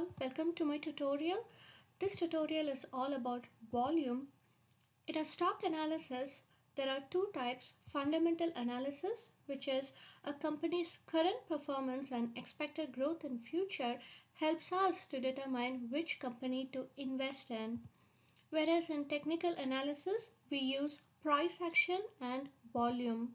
all, welcome to my tutorial. This tutorial is all about volume. In a stock analysis, there are two types: fundamental analysis, which is a company's current performance and expected growth in future helps us to determine which company to invest in. Whereas in technical analysis, we use price action and volume.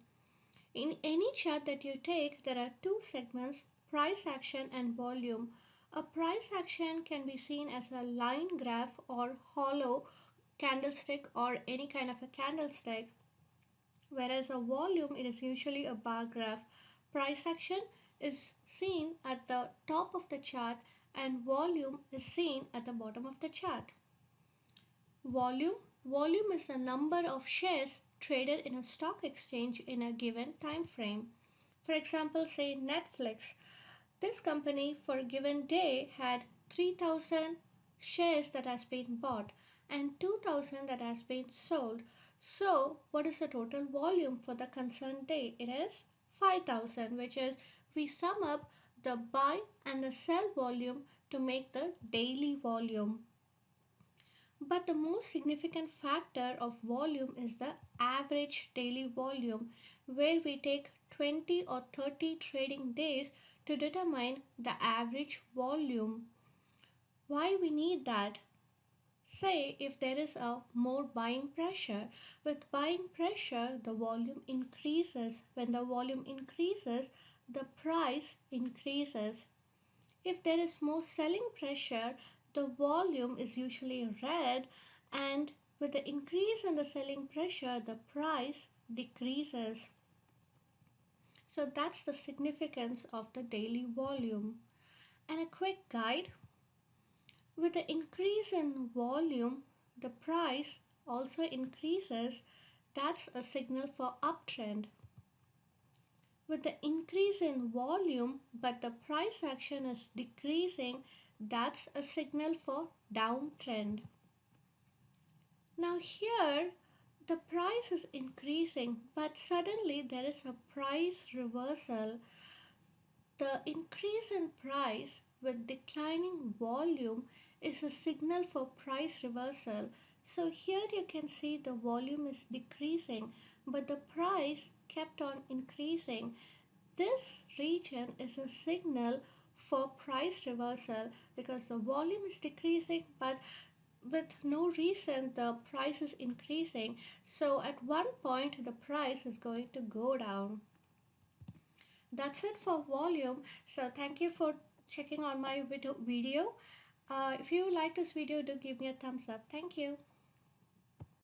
In any chart that you take, there are two segments: price action and volume. A price action can be seen as a line graph or hollow candlestick or any kind of a candlestick, whereas a volume it is usually a bar graph. Price action is seen at the top of the chart and volume is seen at the bottom of the chart. Volume. Volume is the number of shares traded in a stock exchange in a given time frame. For example, say Netflix. This company for a given day had 3,000 shares that has been bought and 2,000 that has been sold. So, what is the total volume for the concerned day? It is 5,000, which is we sum up the buy and the sell volume to make the daily volume. But the most significant factor of volume is the average daily volume, where we take 20 or 30 trading days to determine the average volume. Why we need that? Say if there is a more buying pressure. With buying pressure, the volume increases. When the volume increases, the price increases. If there is more selling pressure, the volume is usually red, and with the increase in the selling pressure, the price decreases. So that's the significance of the daily volume. And a quick guide: with the increase in volume, the price also increases. That's a signal for uptrend. With the increase in volume but the price action is decreasing, that's a signal for downtrend. Now here the price is increasing but suddenly there is a price reversal. The increase in price with declining volume is a signal for price reversal. So here you can see the volume is decreasing but the price kept on increasing. This region is a signal for price reversal because the volume is decreasing but with no reason the price is increasing. So at one point the price is going to go down. That's it for volume. So thank you for checking on my video. If you like this video, do give me a thumbs up. Thank you.